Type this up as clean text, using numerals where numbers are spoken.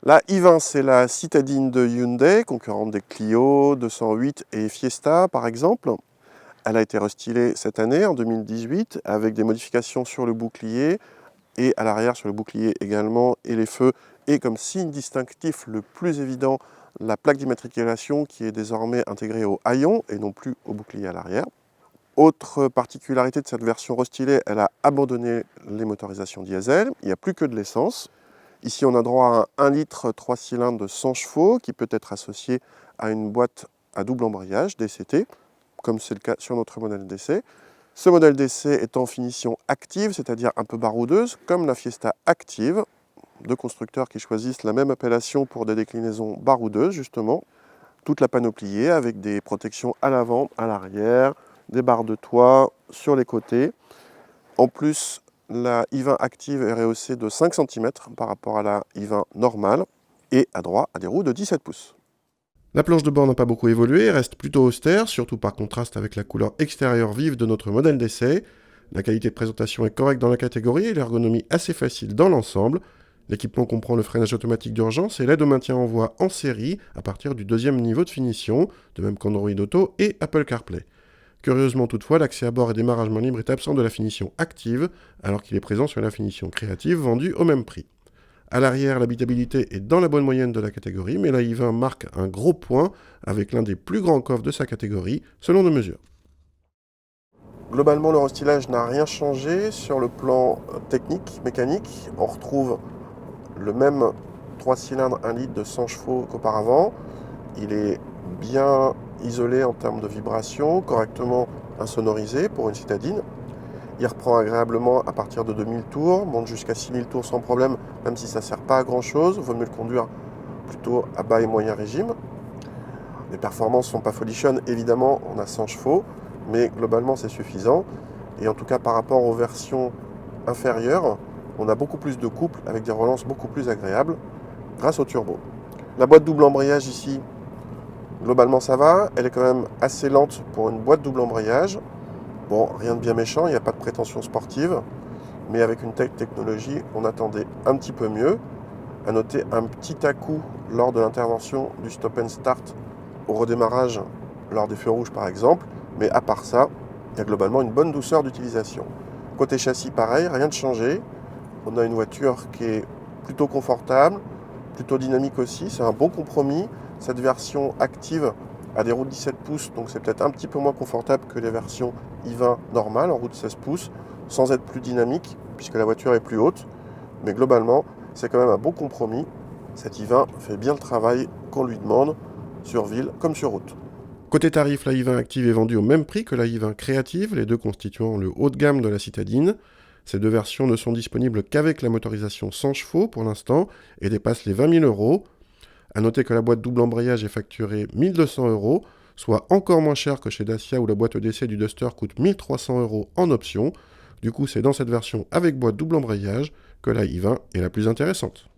La i20, c'est la citadine de Hyundai, concurrente des Clio, 208 et Fiesta par exemple. Elle a été restylée cette année, en 2018, avec des modifications sur le bouclier et à l'arrière sur le bouclier également, et les feux. Et comme signe distinctif le plus évident, la plaque d'immatriculation qui est désormais intégrée au haillon et non plus au bouclier à l'arrière. Autre particularité de cette version restylée, elle a abandonné les motorisations diesel, il n'y a plus que de l'essence. Ici, on a droit à un 1 litre 3 cylindres de 100 chevaux qui peut être associé à une boîte à double embrayage DCT, comme c'est le cas sur notre modèle d'essai. Ce modèle d'essai est en finition active, c'est-à-dire un peu baroudeuse, comme la Fiesta Active, deux constructeurs qui choisissent la même appellation pour des déclinaisons baroudeuses, justement. Toute la panoplie avec des protections à l'avant, à l'arrière, des barres de toit sur les côtés. En plus, la i20 Active est rehaussée de 5 cm par rapport à la i20 normale et a droit à des roues de 17 pouces. La planche de bord n'a pas beaucoup évolué, reste plutôt austère, surtout par contraste avec la couleur extérieure vive de notre modèle d'essai. La qualité de présentation est correcte dans la catégorie et l'ergonomie assez facile dans l'ensemble. L'équipement comprend le freinage automatique d'urgence et l'aide au maintien en voie en série à partir du deuxième niveau de finition, de même qu'Android Auto et Apple CarPlay. Curieusement toutefois, l'accès à bord et démarrage main libre est absent de la finition active, alors qu'il est présent sur la finition créative vendue au même prix. À l'arrière, l'habitabilité est dans la bonne moyenne de la catégorie, mais la i20 marque un gros point avec l'un des plus grands coffres de sa catégorie, selon nos mesures. Globalement, le restylage n'a rien changé sur le plan technique, mécanique. On retrouve le même 3 cylindres 1 litre de 100 chevaux qu'auparavant. Il est bien isolé en termes de vibration, correctement insonorisé pour une citadine. Il reprend agréablement à partir de 2000 tours, monte jusqu'à 6000 tours sans problème, même si ça ne sert pas à grand chose. Il vaut mieux le conduire plutôt à bas et moyen régime. Les performances ne sont pas folichonnes, évidemment, on a 100 chevaux, mais globalement c'est suffisant. Et en tout cas par rapport aux versions inférieures, on a beaucoup plus de couple avec des relances beaucoup plus agréables grâce au turbo. La boîte double embrayage ici, globalement ça va, elle est quand même assez lente pour une boîte double embrayage. Bon, rien de bien méchant, il n'y a pas de prétention sportive, mais avec une telle technologie, on attendait un petit peu mieux. À noter un petit à-coup lors de l'intervention du stop and start au redémarrage lors des feux rouges par exemple, mais à part ça, il y a globalement une bonne douceur d'utilisation. Côté châssis, pareil, rien de changé. On a une voiture qui est plutôt confortable, plutôt dynamique aussi, c'est un bon compromis. Cette version active a des roues de 17 pouces, donc c'est peut-être un petit peu moins confortable que les versions i20 normales en roue de 16 pouces, sans être plus dynamique, puisque la voiture est plus haute. Mais globalement, c'est quand même un bon compromis. Cette i20 fait bien le travail qu'on lui demande, sur ville comme sur route. Côté tarif, la i20 Active est vendue au même prix que la i20 Créative, les deux constituant le haut de gamme de la citadine. Ces deux versions ne sont disponibles qu'avec la motorisation 100 chevaux pour l'instant et dépassent les 20 000 euros. A noter que la boîte double embrayage est facturée 1200 euros, soit encore moins cher que chez Dacia où la boîte d'essai du Duster coûte 1300 euros en option. Du coup, c'est dans cette version avec boîte double embrayage que la i20 est la plus intéressante.